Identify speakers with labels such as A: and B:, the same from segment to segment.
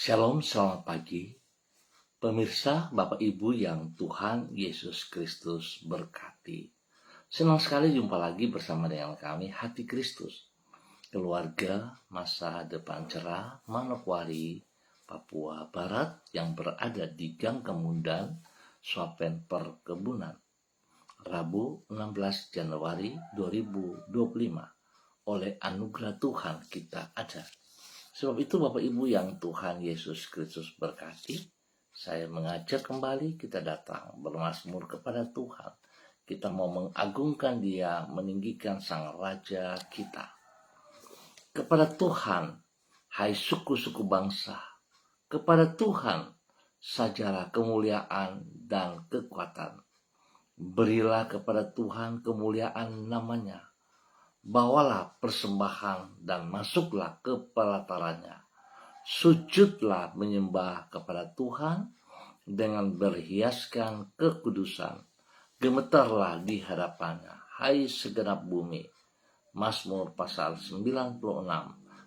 A: Shalom, selamat pagi. Pemirsa, Bapak Ibu yang Tuhan Yesus Kristus berkati. Senang sekali jumpa lagi bersama dengan kami, Hati Kristus. Keluarga Masa Depan Cerah, Manokwari, Papua Barat yang berada di Gang Kemundan, Swapen Perkebunan. Rabu 16 Januari 2025. Oleh anugerah Tuhan kita ada. Sebab itu Bapak Ibu yang Tuhan Yesus Kristus berkati, saya mengajak kembali kita datang bermazmur kepada Tuhan. Kita mau mengagungkan Dia, meninggikan Sang Raja kita. Kepada Tuhan, hai suku-suku bangsa, kepada Tuhan sajalah kemuliaan dan kekuatan. Berilah kepada Tuhan kemuliaan namanya. Bawalah persembahan dan masuklah ke pelatarannya. Sujudlah menyembah kepada Tuhan dengan berhiaskan kekudusan. Gemetarlah di hadapannya, hai segenap bumi. Mazmur pasal 96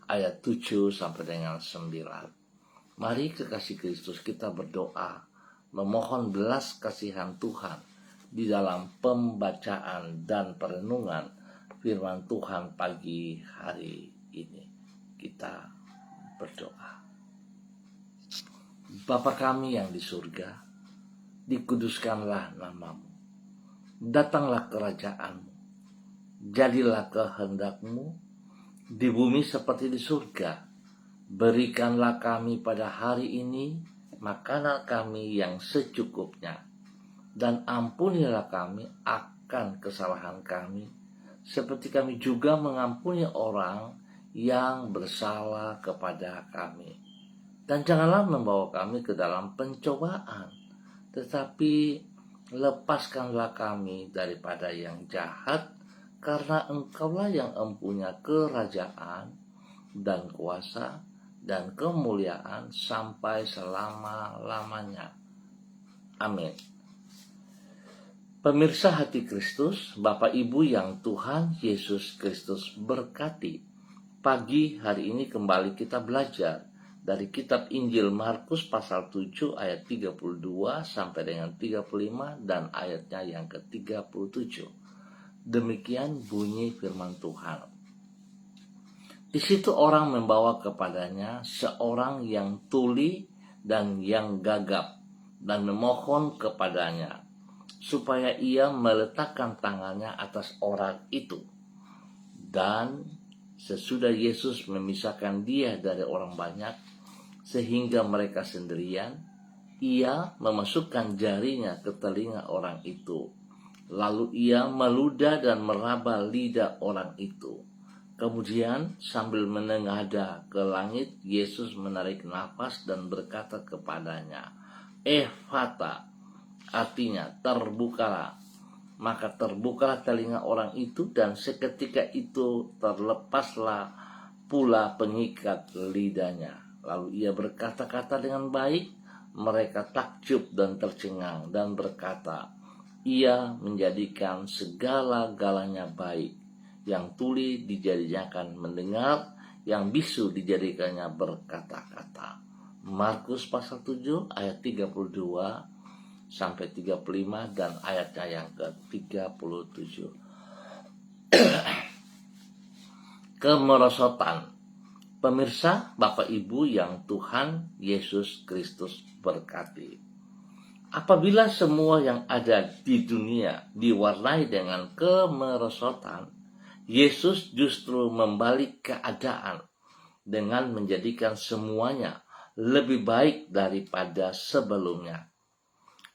A: ayat 7 sampai dengan 9. Mari kekasih Kristus kita berdoa, memohon belas kasihan Tuhan di dalam pembacaan dan perenungan firman Tuhan pagi hari ini. Kita berdoa. Bapa kami yang di surga, dikuduskanlah namamu. Datanglah kerajaanmu. Jadilah kehendak-Mu di bumi seperti di surga. Berikanlah kami pada hari ini makanan kami yang secukupnya. Dan ampunilah kami akan kesalahan kami, seperti kami juga mengampuni orang yang bersalah kepada kami. Dan janganlah membawa kami ke dalam pencobaan, tetapi lepaskanlah kami daripada yang jahat, karena Engkaulah yang mempunyai kerajaan dan kuasa dan kemuliaan sampai selama-lamanya. Amin. Pemirsa Hati Kristus, Bapak Ibu yang Tuhan Yesus Kristus berkati. Pagi hari ini kembali kita belajar dari kitab Injil Markus pasal 7 ayat 32 sampai dengan 35 dan ayatnya yang ke-37. Demikian bunyi firman Tuhan. Di situ orang membawa kepadanya seorang yang tuli dan yang gagap dan memohon kepadanya supaya ia meletakkan tangannya atas orang itu. Dan sesudah Yesus memisahkan dia dari orang banyak, sehingga mereka sendirian, ia memasukkan jarinya ke telinga orang itu. Lalu ia meludah dan meraba lidah orang itu. Kemudian sambil menengadah ke langit, Yesus menarik nafas dan berkata kepadanya, Ephata, artinya terbukalah. Maka terbukalah telinga orang itu, dan seketika itu terlepaslah pula pengikat lidahnya. Lalu ia berkata-kata dengan baik. Mereka takjub dan tercengang dan berkata, ia menjadikan segala-galanya baik. Yang tuli dijadikan mendengar, yang bisu dijadikannya berkata-kata. Markus pasal 7 ayat 32 sampai 35 dan ayatnya yang ke-37. Kemerosotan. Pemirsa, Bapak Ibu yang Tuhan Yesus Kristus berkati. Apabila semua yang ada di dunia diwarnai dengan kemerosotan, Yesus justru membalik keadaan dengan menjadikan semuanya lebih baik daripada sebelumnya.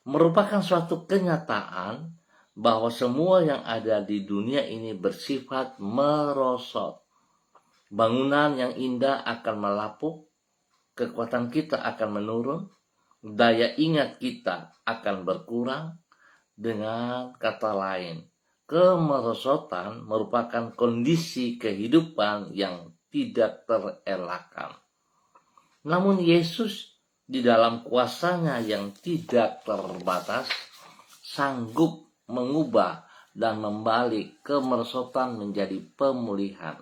A: Merupakan suatu kenyataan bahwa semua yang ada di dunia ini bersifat merosot. Bangunan yang indah akan melapuk, kekuatan kita akan menurun, daya ingat kita akan berkurang. Dengan kata lain, kemerosotan merupakan kondisi kehidupan yang tidak terelakkan. Namun Yesus di dalam kuasanya yang tidak terbatas sanggup mengubah dan membalik kemerosotan menjadi pemulihan.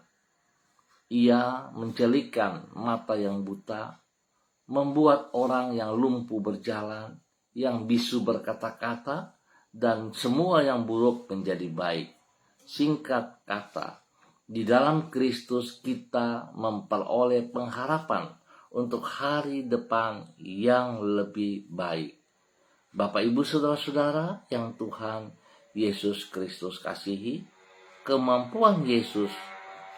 A: Ia menjelikan mata yang buta, membuat orang yang lumpuh berjalan, yang bisu berkata-kata, dan semua yang buruk menjadi baik. Singkat kata, di dalam Kristus kita memperoleh pengharapan untuk hari depan yang lebih baik. Bapak, Ibu, saudara-saudara yang Tuhan Yesus Kristus kasihi, kemampuan Yesus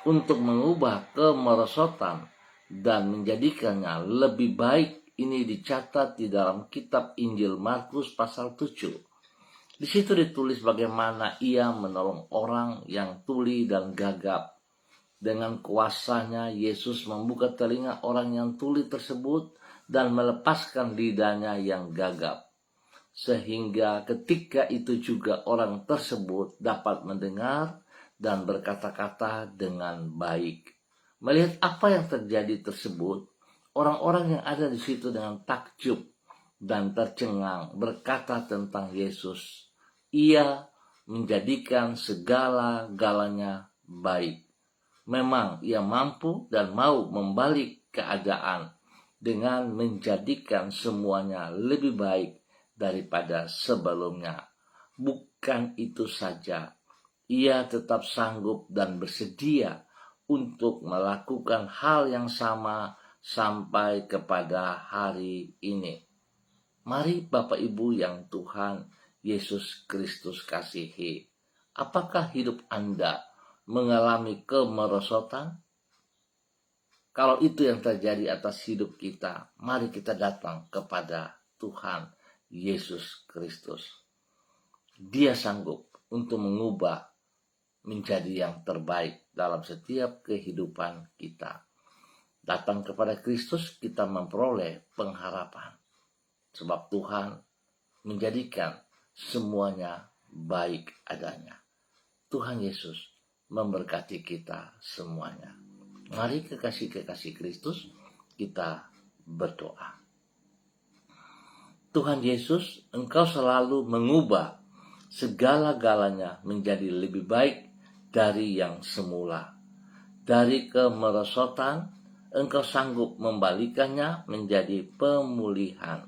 A: untuk mengubah kemerosotan dan menjadikannya lebih baik ini dicatat di dalam kitab Injil Markus pasal 7. Di situ ditulis bagaimana ia menolong orang yang tuli dan gagap. Dengan kuasanya Yesus membuka telinga orang yang tuli tersebut dan melepaskan lidahnya yang gagap. Sehingga ketika itu juga orang tersebut dapat mendengar dan berkata-kata dengan baik. Melihat apa yang terjadi tersebut, orang-orang yang ada di situ dengan takjub dan tercengang berkata tentang Yesus, ia menjadikan segala-galanya baik. Memang ia mampu dan mau membalik keadaan dengan menjadikan semuanya lebih baik daripada sebelumnya. Bukan itu saja, ia tetap sanggup dan bersedia untuk melakukan hal yang sama sampai kepada hari ini. Mari Bapak Ibu yang Tuhan Yesus Kristus kasihi, apakah hidup Anda mengalami kemerosotan? Kalau itu yang terjadi atas hidup kita, mari kita datang kepada Tuhan Yesus Kristus. Dia sanggup untuk mengubah menjadi yang terbaik dalam setiap kehidupan kita. Datang kepada Kristus, kita memperoleh pengharapan. Sebab Tuhan menjadikan semuanya baik adanya. Tuhan Yesus memberkati kita semuanya. Mari kekasih-kekasih Kristus, kita berdoa. Tuhan Yesus, Engkau selalu mengubah segala-galanya menjadi lebih baik dari yang semula. Dari kemerosotan, Engkau sanggup membalikannya menjadi pemulihan.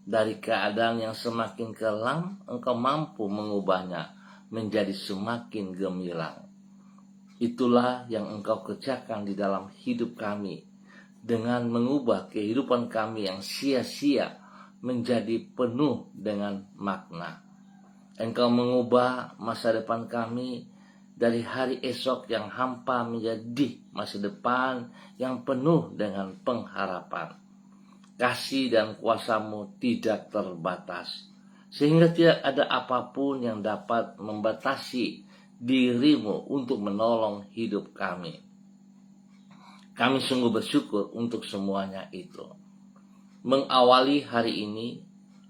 A: Dari keadaan yang semakin kelam, Engkau mampu mengubahnya menjadi semakin gemilang. Itulah yang Engkau kerjakan di dalam hidup kami, dengan mengubah kehidupan kami yang sia-sia menjadi penuh dengan makna. Engkau mengubah masa depan kami dari hari esok yang hampa menjadi masa depan yang penuh dengan pengharapan. Kasih dan kuasa-Mu tidak terbatas, sehingga tidak ada apapun yang dapat membatasi diri-Mu untuk menolong hidup kami. Kami sungguh bersyukur untuk semuanya itu. Mengawali hari ini,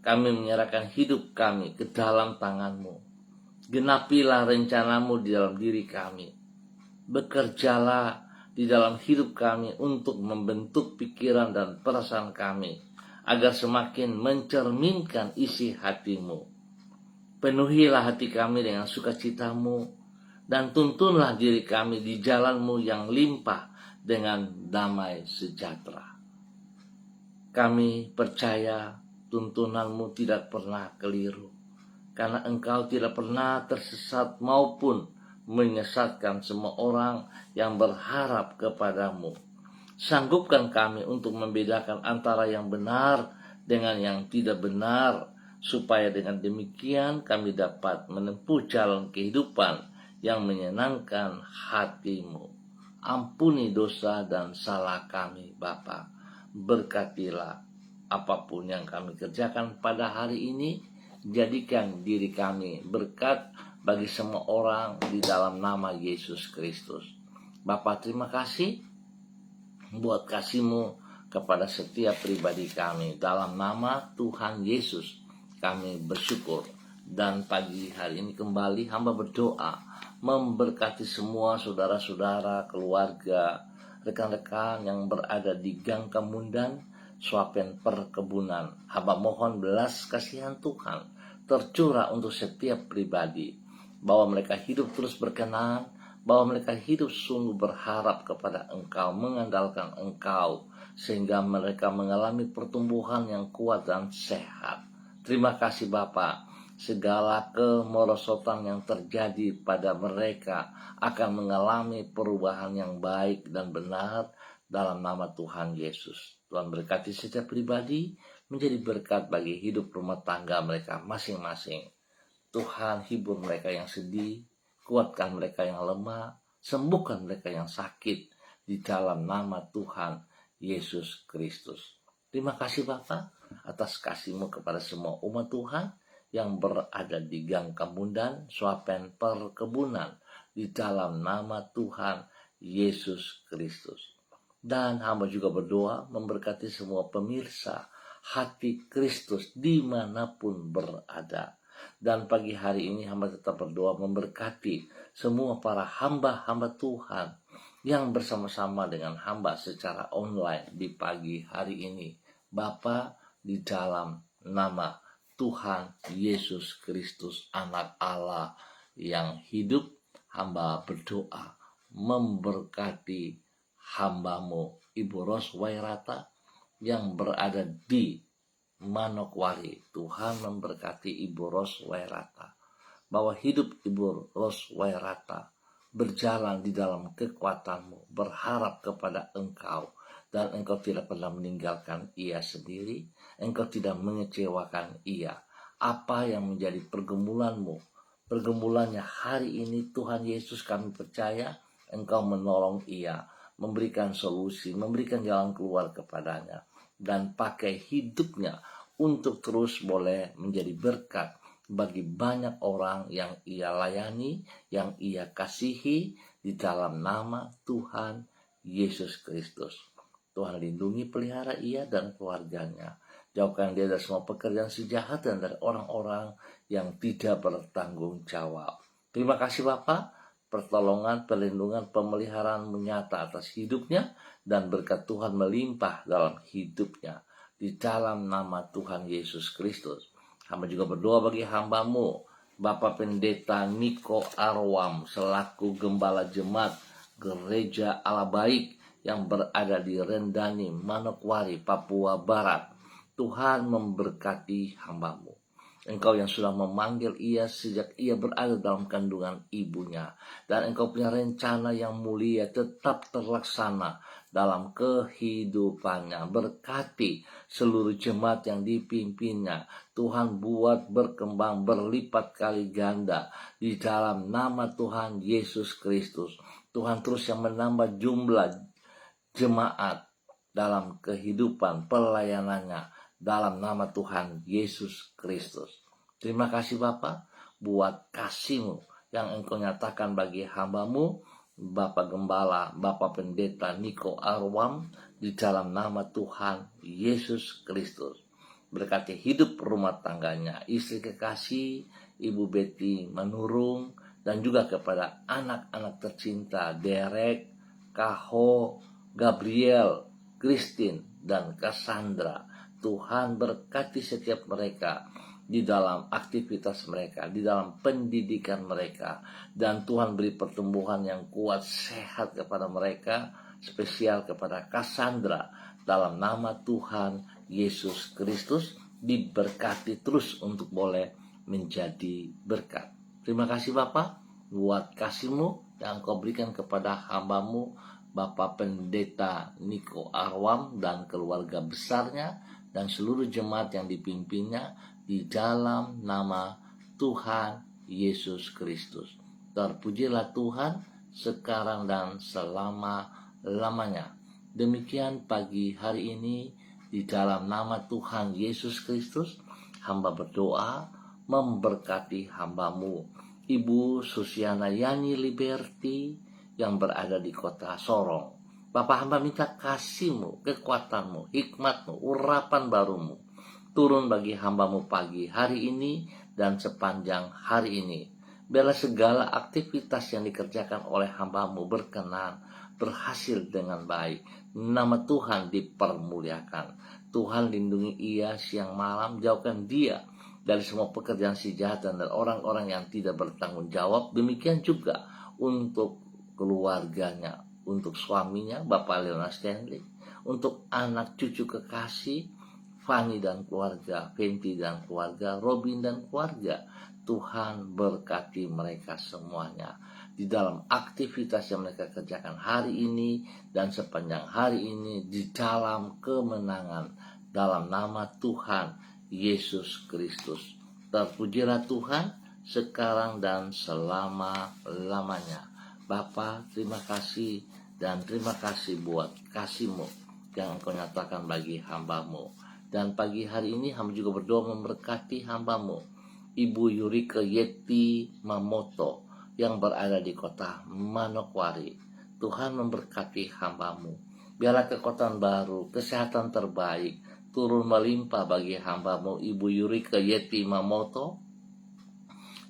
A: kami menyerahkan hidup kami ke dalam tangan-Mu. Genapilah rencana-Mu di dalam diri kami. Bekerjalah di dalam hidup kami untuk membentuk pikiran dan perasaan kami, agar semakin mencerminkan isi hati-Mu. Penuhilah hati kami dengan sukacita-Mu, dan tuntunlah diri kami di jalan-Mu yang limpah dengan damai sejahtera. Kami percaya tuntunan-Mu tidak pernah keliru, karena Engkau tidak pernah tersesat maupun menyesatkan semua orang yang berharap kepadamu. Sanggupkan kami untuk membedakan antara yang benar dengan yang tidak benar, supaya dengan demikian kami dapat menempuh jalan kehidupan yang menyenangkan hati-Mu. Ampuni dosa dan salah kami, Bapa. Berkatilah apapun yang kami kerjakan pada hari ini. Jadikan diri kami berkat bagi semua orang di dalam nama Yesus Kristus. Bapa, terima kasih buat kasih-Mu kepada setiap pribadi kami. Dalam nama Tuhan Yesus kami bersyukur. Dan pagi hari ini kembali hamba berdoa memberkati semua saudara-saudara, keluarga, rekan-rekan yang berada di Gang Kemundan, Swapen Perkebunan. Hamba mohon belas kasihan Tuhan tercurah untuk setiap pribadi, bahwa mereka hidup terus berkenan, bahwa mereka hidup sungguh berharap kepada Engkau, mengandalkan Engkau, sehingga mereka mengalami pertumbuhan yang kuat dan sehat. Terima kasih Bapa, segala kemerosotan yang terjadi pada mereka akan mengalami perubahan yang baik dan benar dalam nama Tuhan Yesus. Tuhan berkati setiap pribadi, menjadi berkat bagi hidup rumah tangga mereka masing-masing. Tuhan hibur mereka yang sedih, kuatkan mereka yang lemah, sembuhkan mereka yang sakit di dalam nama Tuhan Yesus Kristus. Terima kasih Bapa atas kasih-Mu kepada semua umat Tuhan yang berada di Gang Kamundan, Swapen Perkebunan, di dalam nama Tuhan Yesus Kristus. Dan hamba juga berdoa memberkati semua pemirsa Hati Kristus dimanapun berada. Dan pagi hari ini hamba tetap berdoa memberkati semua para hamba-hamba Tuhan yang bersama-sama dengan hamba secara online di pagi hari ini. Bapa, di dalam nama Tuhan Yesus Kristus, Anak Allah yang hidup, hamba berdoa memberkati hamba-Mu Ibu Ros Wairata yang berada di Manokwari. Tuhan memberkati Ibu Ros Wairata, bahwa hidup Ibu Ros Wairata berjalan di dalam kekuatan-Mu, berharap kepada Engkau, dan Engkau tidak pernah meninggalkan ia sendiri, Engkau tidak mengecewakan ia. Apa yang menjadi pergumulannya hari ini, Tuhan Yesus kami percaya Engkau menolong ia, memberikan solusi, memberikan jalan keluar kepadanya, dan pakai hidupnya untuk terus boleh menjadi berkat bagi banyak orang yang ia layani, yang ia kasihi di dalam nama Tuhan Yesus Kristus. Tuhan lindungi, pelihara ia dan keluarganya. Jauhkan dia dari semua pekerjaan sejahat dan dari orang-orang yang tidak bertanggung jawab. Terima kasih Bapa, pertolongan, perlindungan, pemeliharaan menyata atas hidupnya, dan berkat Tuhan melimpah dalam hidupnya. Di dalam nama Tuhan Yesus Kristus. Hamba juga berdoa bagi hamba-Mu, Bapak Pendeta Niko Arwam, selaku Gembala Jemaat Gereja Allah Baik yang berada di Rendani, Manokwari, Papua Barat. Tuhan memberkati hamba-Mu. Engkau yang sudah memanggil ia sejak ia berada dalam kandungan ibunya. Dan Engkau punya rencana yang mulia tetap terlaksana dalam kehidupannya. Berkati seluruh jemaat yang dipimpinnya. Tuhan buat berkembang berlipat kali ganda di dalam nama Tuhan Yesus Kristus. Tuhan terus yang menambah jumlah jemaat dalam kehidupan pelayanannya dalam nama Tuhan Yesus Kristus. Terima kasih Bapa buat kasih-Mu yang Engkau nyatakan bagi hamba-Mu, Bapak Gembala, Bapak Pendeta Niko Arwam, di dalam nama Tuhan Yesus Kristus. Berkati hidup rumah tangganya, istri kekasih, Ibu Betty Manurung, dan juga kepada anak-anak tercinta Derek, Kaho, Gabriel, Christine, dan Cassandra. Tuhan berkati setiap mereka di dalam aktivitas mereka, di dalam pendidikan mereka, dan Tuhan beri pertumbuhan yang kuat, sehat kepada mereka, spesial kepada Cassandra, dalam nama Tuhan Yesus Kristus. Diberkati terus untuk boleh menjadi berkat. Terima kasih Bapa buat kasih-Mu yang Engkau berikan kepada hamba-Mu, Bapak Pendeta Niko Arwam dan keluarga besarnya, dan seluruh jemaat yang dipimpinnya, di dalam nama Tuhan Yesus Kristus. Terpujilah Tuhan sekarang dan selama-lamanya. Demikian pagi hari ini, di dalam nama Tuhan Yesus Kristus, hamba berdoa memberkati hamba-Mu, Ibu Susiana Yani Liberty yang berada di kota Sorong. Bapak hamba minta kasih-Mu, kekuatan-Mu, hikmat-Mu, urapan baru-Mu turun bagi hamba-Mu pagi hari ini dan sepanjang hari ini. Biarlah segala aktivitas yang dikerjakan oleh hamba-Mu berkenan, berhasil dengan baik. Nama Tuhan dipermuliakan. Tuhan lindungi ia siang malam, jauhkan dia dari semua pekerjaan si jahat dan dari orang-orang yang tidak bertanggung jawab. Demikian juga untuk keluarganya, untuk suaminya Bapak Leona Stanley, untuk anak cucu kekasih, Fani dan keluarga, Fenty dan keluarga, Robin dan keluarga. Tuhan berkati mereka semuanya di dalam aktivitas yang mereka kerjakan hari ini dan sepanjang hari ini di dalam kemenangan dalam nama Tuhan Yesus Kristus. Terpujilah Tuhan sekarang dan selama-lamanya. Bapa, terima kasih dan terima kasih buat kasih-Mu yang Engkau nyatakan bagi hamba-Mu. Dan pagi hari ini hamba juga berdoa memberkati hamba-Mu, Ibu Yurike Yeti Mamoto yang berada di kota Manokwari. Tuhan memberkati hamba-Mu. Biarlah kekuatan baru, kesehatan terbaik turun melimpah bagi hamba-Mu, Ibu Yurike Yeti Mamoto,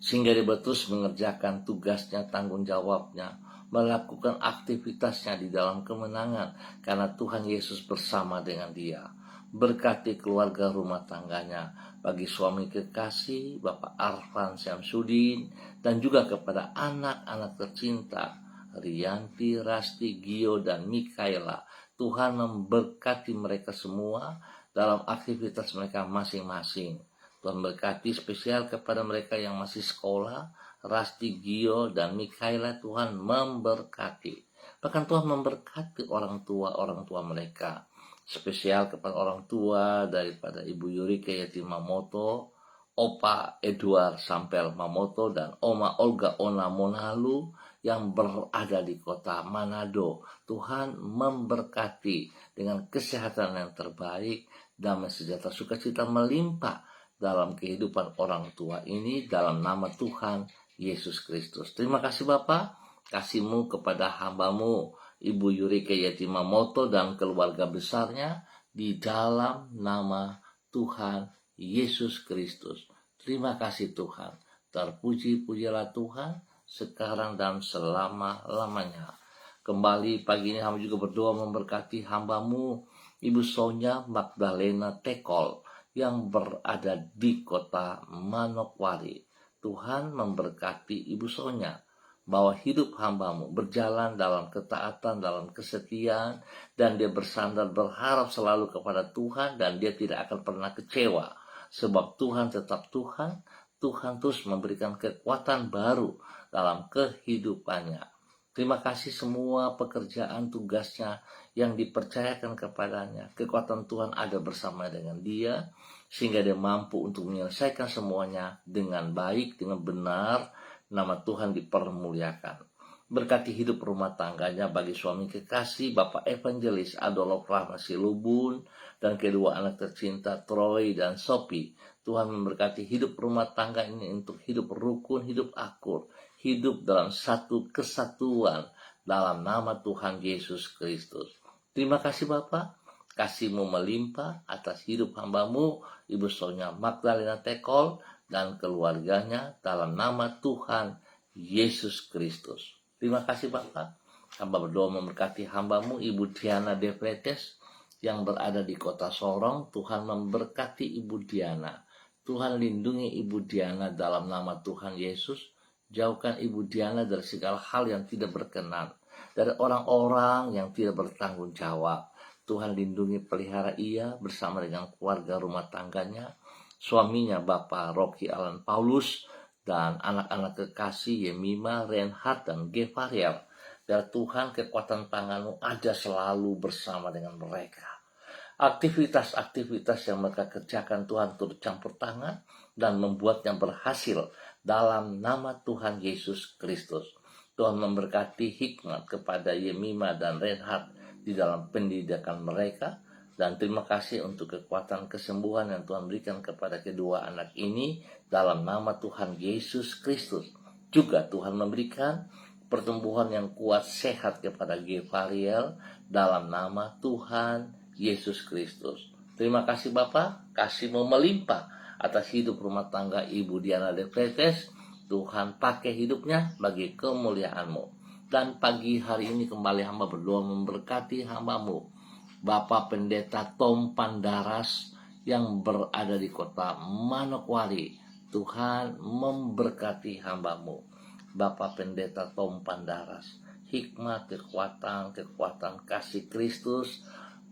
A: sehingga dia terus mengerjakan tugasnya, tanggung jawabnya, melakukan aktivitasnya di dalam kemenangan, karena Tuhan Yesus bersama dengan dia. Berkati keluarga rumah tangganya, bagi suami kekasih, Bapak Arfan Syamsuddin, dan juga kepada anak-anak tercinta, Rianti, Rasti, Gio, dan Mikaela. Tuhan memberkati mereka semua dalam aktivitas mereka masing-masing. Tuhan berkati spesial kepada mereka yang masih sekolah, Rasti, Gio, dan Mikaela. Tuhan memberkati. Bahkan Tuhan memberkati orang tua mereka. Spesial kepada orang tua daripada Ibu Yurike Yeti Mamoto, Opa Edward Sampel Mamoto, dan Oma Olga Ona Monalu yang berada di kota Manado. Tuhan memberkati dengan kesehatan yang terbaik, damai sejahtera sukacita melimpah dalam kehidupan orang tua ini dalam nama Tuhan Yesus Kristus. Terima kasih Bapa, kasih-Mu kepada hamba-Mu Ibu Yurike Yeti Mamoto dan keluarga besarnya di dalam nama Tuhan Yesus Kristus. Terima kasih Tuhan. Terpuji-pujilah Tuhan sekarang dan selama-lamanya. Kembali pagi ini hamba juga berdoa memberkati hamba-Mu Ibu Sonya Magdalena Tekol yang berada di kota Manokwari. Tuhan memberkati Ibu Sonya, bahwa hidup hamba-Mu berjalan dalam ketaatan, dalam kesetiaan, dan dia bersandar berharap selalu kepada Tuhan, dan dia tidak akan pernah kecewa, sebab Tuhan tetap Tuhan. Tuhan terus memberikan kekuatan baru dalam kehidupannya. Terima kasih semua pekerjaan tugasnya yang dipercayakan kepadanya. Kekuatan Tuhan ada bersama dengan dia, sehingga dia mampu untuk menyelesaikan semuanya dengan baik, dengan benar. Nama Tuhan dipermuliakan. Berkati hidup rumah tangganya bagi suami kekasih Bapak Evangelis Adolf Rahma Silubun dan kedua anak tercinta Troy dan Sophie. Tuhan memberkati hidup rumah tangga ini untuk hidup rukun, hidup akur, hidup dalam satu kesatuan dalam nama Tuhan Yesus Kristus. Terima kasih Bapak, kasih-Mu melimpah atas hidup hamba-Mu Ibu Sonya Magdalena Tekol dan keluarganya dalam nama Tuhan Yesus Kristus. Terima kasih Bapak. Hamba berdoa memberkati hamba-Mu Ibu Diana Defletes yang berada di kota Sorong. Tuhan memberkati Ibu Diana. Tuhan lindungi Ibu Diana dalam nama Tuhan Yesus. Jauhkan Ibu Diana dari segala hal yang tidak berkenan, dari orang-orang yang tidak bertanggung jawab. Tuhan lindungi, pelihara ia bersama dengan keluarga rumah tangganya, suaminya Bapak Rocky Alan Paulus, dan anak-anak kekasih Yemima, Reinhard, dan Gevariel. Biar Tuhan kekuatan tangan-Mu ada selalu bersama dengan mereka. Aktivitas-aktivitas yang mereka kerjakan Tuhan turut campur tangan dan membuatnya berhasil dalam nama Tuhan Yesus Kristus. Tuhan memberkati hikmat kepada Yemima dan Reinhard di dalam pendidikan mereka. Dan terima kasih untuk kekuatan kesembuhan yang Tuhan berikan kepada kedua anak ini dalam nama Tuhan Yesus Kristus. Juga Tuhan memberikan pertumbuhan yang kuat sehat kepada Gevariel dalam nama Tuhan Yesus Kristus. Terima kasih Bapak, kasih-Mu melimpah atas hidup rumah tangga Ibu Diana Defletes. Tuhan pakai hidupnya bagi kemuliaan-Mu. Dan pagi hari ini kembali hamba berdoa memberkati hamba-Mu Bapak Pendeta Tom Pandaras yang berada di kota Manokwari. Tuhan memberkati hamba-Mu Bapak Pendeta Tom Pandaras. Hikmat, kekuatan kasih Kristus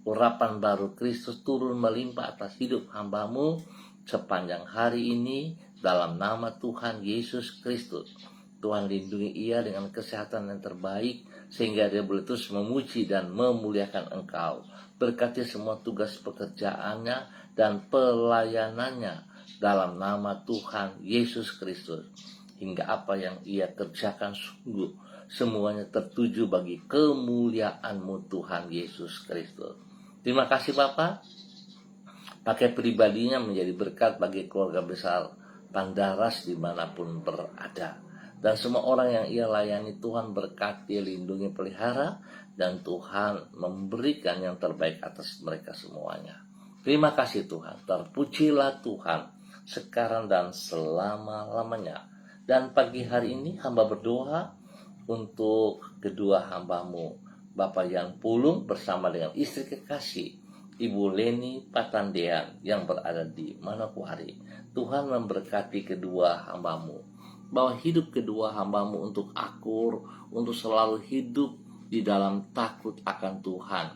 A: urapan baru Kristus turun melimpah atas hidup hamba-Mu sepanjang hari ini dalam nama Tuhan Yesus Kristus. Tuhan lindungi ia dengan kesehatan yang terbaik sehingga dia boleh terus memuji dan memuliakan Engkau. Berkati semua tugas pekerjaannya dan pelayanannya dalam nama Tuhan Yesus Kristus. Hingga apa yang ia kerjakan sungguh semuanya tertuju bagi kemuliaan-Mu Tuhan Yesus Kristus. Terima kasih Bapak. Pakai pribadinya menjadi berkat bagi keluarga besar Pandaras dimanapun berada. Dan semua orang yang ia layani Tuhan berkati, lindungi, pelihara, dan Tuhan memberikan yang terbaik atas mereka semuanya. Terima kasih Tuhan, terpujilah Tuhan sekarang dan selama-lamanya. Dan pagi hari ini hamba berdoa untuk kedua hamba-Mu, Bapak Yan Pulung bersama dengan istri kekasih Ibu Leni Patandean yang berada di Manokwari. Tuhan memberkati kedua hamba-Mu, bahwa hidup kedua hamba-Mu untuk akur, untuk selalu hidup di dalam takut akan Tuhan,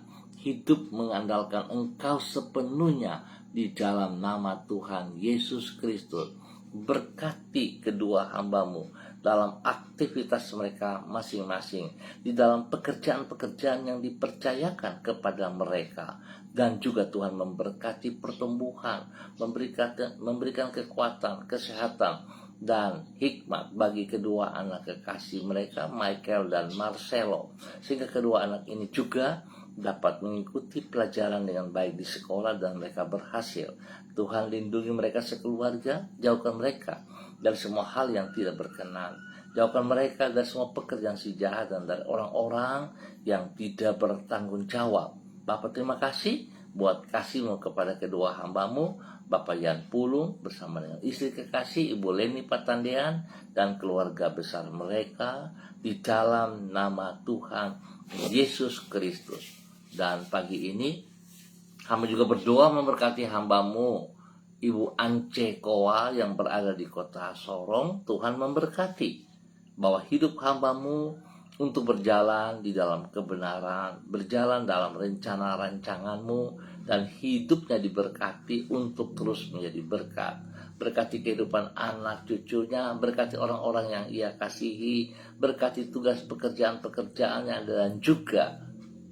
A: hidup mengandalkan Engkau sepenuhnya di dalam nama Tuhan Yesus Kristus. Berkati kedua hamba-Mu dalam aktivitas mereka masing-masing, di dalam pekerjaan-pekerjaan yang dipercayakan kepada mereka. Dan juga Tuhan memberkati pertumbuhan, memberikan kekuatan, kesehatan, dan hikmat bagi kedua anak kekasih mereka, Michael dan Marcelo, sehingga kedua anak ini juga dapat mengikuti pelajaran dengan baik di sekolah dan mereka berhasil. Tuhan lindungi mereka sekeluarga, jauhkan mereka dari semua hal yang tidak berkenan, jauhkan mereka dari semua pekerjaan si jahat dan dari orang-orang yang tidak bertanggung jawab. Bapak terima kasih buat kasih-Mu kepada kedua hamba-Mu, Bapak Yan Pulung bersama dengan istri kekasih Ibu Leni Patandean dan keluarga besar mereka di dalam nama Tuhan Yesus Kristus. Dan pagi ini hamba juga berdoa memberkati hamba-Mu Ibu Ance Koa yang berada di kota Sorong. Tuhan memberkati bahwa hidup hamba-Mu untuk berjalan di dalam kebenaran, berjalan dalam rencana rancangan-Mu, dan hidupnya diberkati untuk terus menjadi berkat. Berkati kehidupan anak cucunya, berkati orang-orang yang ia kasihi, berkati tugas pekerjaan-pekerjaannya, dan juga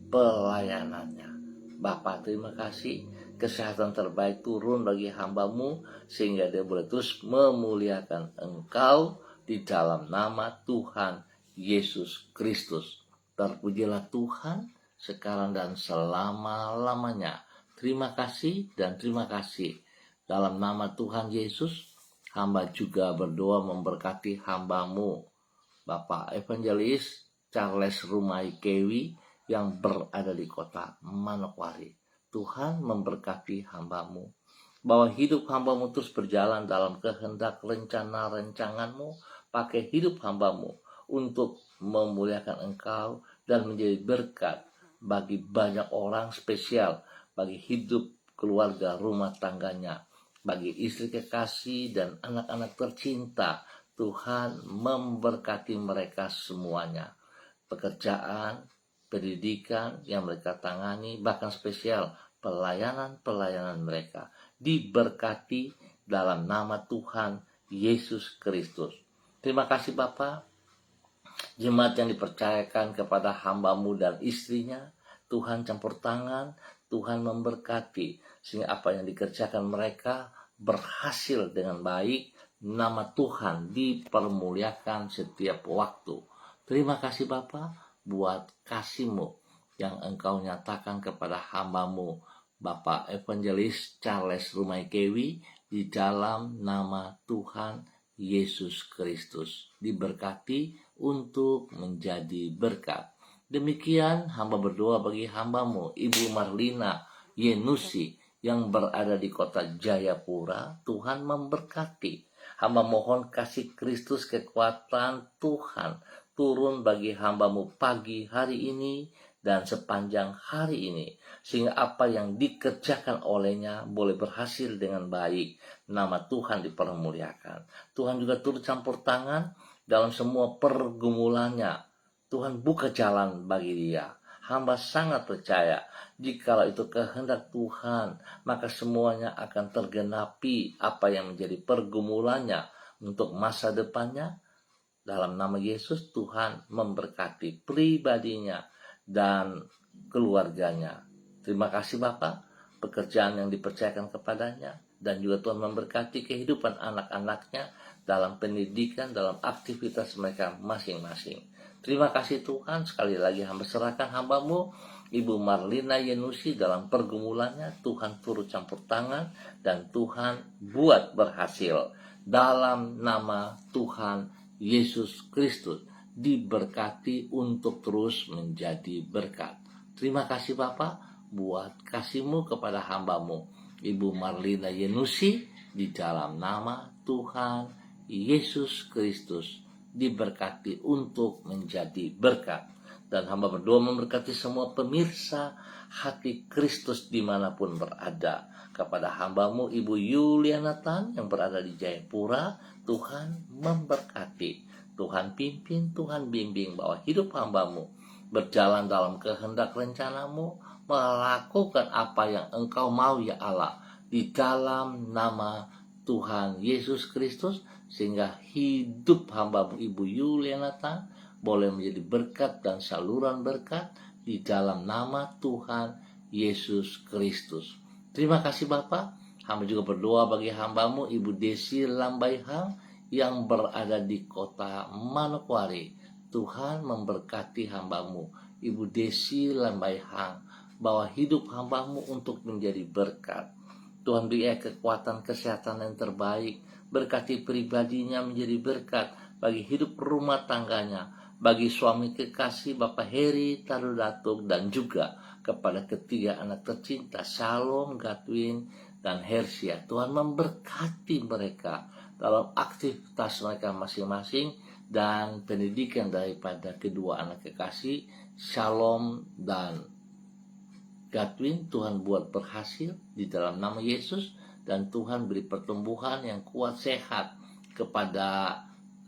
A: pelayanannya. Bapa terima kasih, kesehatan terbaik turun bagi hamba-Mu sehingga dia boleh terus memuliakan Engkau di dalam nama Tuhan Yesus Kristus. Terpujilah Tuhan sekarang dan selama-lamanya. Terima kasih dan terima kasih. Dalam nama Tuhan Yesus, hamba juga berdoa memberkati hamba-Mu, Bapak Evangelis Charles Rumai Kewi yang berada di kota Manokwari. Tuhan memberkati hamba-Mu, bahwa hidup hamba-Mu terus berjalan dalam kehendak rencana rancangan-Mu. Pakai hidup hamba-Mu untuk memuliakan Engkau dan menjadi berkat bagi banyak orang, spesial bagi hidup keluarga rumah tangganya, bagi istri kekasih dan anak-anak tercinta. Tuhan memberkati mereka semuanya, pekerjaan, pendidikan yang mereka tangani, bahkan spesial pelayanan-pelayanan mereka diberkati dalam nama Tuhan Yesus Kristus. Terima kasih Bapak. Jemaat yang dipercayakan kepada hamba-Mu dan istrinya, Tuhan campur tangan, Tuhan memberkati, sehingga apa yang dikerjakan mereka berhasil dengan baik, nama Tuhan dipermuliakan setiap waktu. Terima kasih Bapak buat kasih-Mu yang Engkau nyatakan kepada hamba-Mu, Bapak Evangelis Charles Rumai Kewi, di dalam nama Tuhan Yesus Kristus. Diberkati untuk menjadi berkat. Demikian hamba berdoa bagi hamba-Mu Ibu Marlina Yenusi yang berada di kota Jayapura. Tuhan memberkati. Hamba mohon kasih Kristus, kekuatan Tuhan turun bagi hamba-Mu pagi hari ini dan sepanjang hari ini, sehingga apa yang dikerjakan olehnya boleh berhasil dengan baik. Nama Tuhan dipermuliakan. Tuhan juga turut campur tangan dalam semua pergumulannya. Tuhan buka jalan bagi dia. hamba sangat percaya jikalau itu kehendak Tuhan, maka semuanya akan tergenapi apa yang menjadi pergumulannya untuk masa depannya. Dalam nama Yesus, Tuhan memberkati pribadinya dan keluarganya. Terima kasih Bapak, pekerjaan yang dipercayakan kepadanya, dan juga Tuhan memberkati kehidupan anak-anaknya dalam pendidikan, dalam aktivitas mereka masing-masing. Terima kasih Tuhan, sekali lagi hamba serahkan hamba-Mu, Ibu Marlina Yenusi dalam pergumulannya. Tuhan turut campur tangan dan Tuhan buat berhasil. Dalam nama Tuhan Yesus Kristus, diberkati untuk terus menjadi berkat. Terima kasih Bapak buat kasih-Mu kepada hamba-Mu, Ibu Marlina Yenusi, di dalam nama Tuhan Yesus Kristus, diberkati untuk menjadi berkat. Dan hamba berdoa memberkati semua pemirsa Hati Kristus dimanapun berada. Kepada hamba-Mu Ibu Yuliana Tan yang berada di Jayapura, Tuhan memberkati, Tuhan pimpin, Tuhan bimbing bahwa hidup hamba-Mu berjalan dalam kehendak rencana-Mu, melakukan apa yang Engkau mau ya Allah, di dalam nama Tuhan Yesus Kristus, sehingga hidup hamba-Mu Ibu Yuliana Tan boleh menjadi berkat dan saluran berkat di dalam nama Tuhan Yesus Kristus. Terima kasih Bapak. Hamba juga berdoa bagi hamba-Mu Ibu Desi Lambaihang yang berada di kota Manokwari. Tuhan memberkati hamba-Mu Ibu Desi Lambaihang, bahwa hidup hamba-Mu untuk menjadi berkat. Tuhan beri kekuatan kesehatan yang terbaik, berkati pribadinya menjadi berkat bagi hidup rumah tangganya, bagi suami kekasih Bapak Heri Tarudatuk, dan juga kepada ketiga anak tercinta Shalom, Gatwin, dan Hersia. Tuhan memberkati mereka dalam aktivitas mereka masing-masing dan pendidikan daripada kedua anak kekasih Shalom dan Gatwin. Tuhan buat berhasil di dalam nama Yesus, dan Tuhan beri pertumbuhan yang kuat sehat kepada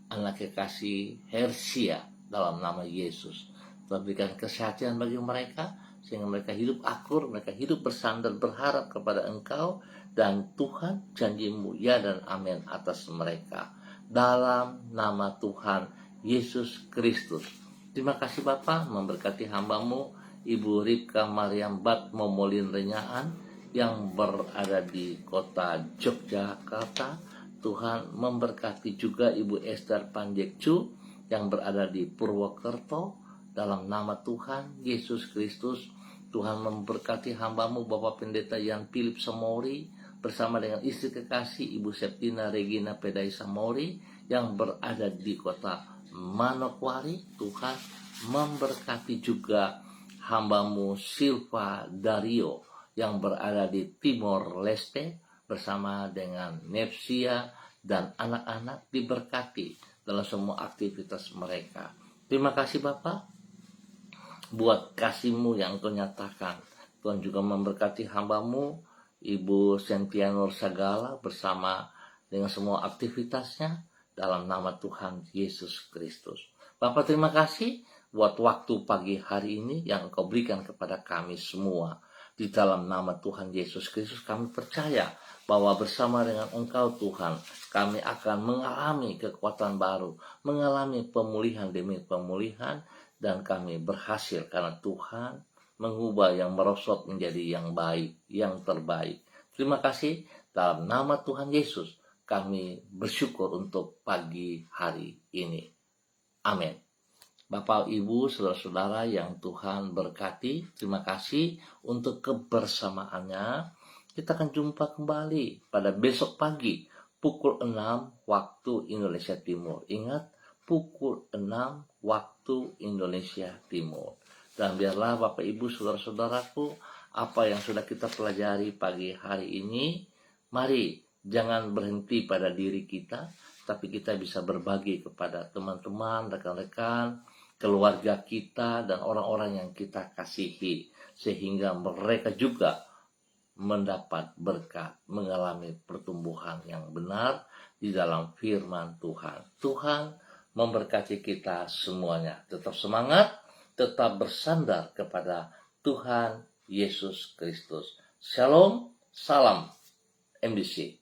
A: anak kekasih Hersia dalam nama Yesus. Tuhan berikan kesehatan bagi mereka sehingga mereka hidup akur, mereka hidup bersandar berharap kepada Engkau, dan Tuhan janji-Mu ya dan amin atas mereka dalam nama Tuhan Yesus Kristus. Terima kasih Bapa, memberkati hamba-Mu Ibu Ripka Mariam Bat Momolin Renyaan yang berada di kota Yogyakarta. Tuhan memberkati juga Ibu Esther Panjekcu yang berada di Purwokerto dalam nama Tuhan Yesus Kristus. Tuhan memberkati hamba-Mu Bapak Pendeta Yan Philip Samori bersama dengan istri kekasih Ibu Septina Regina Pedai Samori yang berada di kota Manokwari. Tuhan memberkati juga hamba-Mu Silva Dario yang berada di Timor Leste bersama dengan Nepsia dan anak-anak, diberkati dalam semua aktivitas mereka. Terima kasih Bapak buat kasih-Mu yang Kau nyatakan. Tuhan juga memberkati hamba-Mu Ibu Sentianur Sagala bersama dengan semua aktivitasnya dalam nama Tuhan Yesus Kristus. Bapak terima kasih buat waktu pagi hari ini yang Kau berikan kepada kami semua. Di dalam nama Tuhan Yesus Kristus kami percaya bahwa bersama dengan Engkau Tuhan, kami akan mengalami kekuatan baru, mengalami pemulihan demi pemulihan, dan kami berhasil karena Tuhan mengubah yang merosot menjadi yang baik, yang terbaik. Terima kasih, dalam nama Tuhan Yesus kami bersyukur untuk pagi hari ini. Amin. Bapak, Ibu, saudara-saudara yang Tuhan berkati, terima kasih untuk kebersamaannya. Kita akan jumpa kembali pada besok pagi pukul 6 waktu Indonesia Timur. Ingat, pukul 6 waktu Indonesia Timur. Dan biarlah Bapak, Ibu, saudara-saudaraku, apa yang sudah kita pelajari pagi hari ini, mari jangan berhenti pada diri kita, tapi kita bisa berbagi kepada teman-teman, rekan-rekan, keluarga kita, dan orang-orang yang kita kasihi, sehingga mereka juga mendapat berkat, mengalami pertumbuhan yang benar di dalam firman Tuhan. Tuhan memberkati kita semuanya. Tetap semangat, tetap bersandar kepada Tuhan Yesus Kristus. Shalom, salam MBC.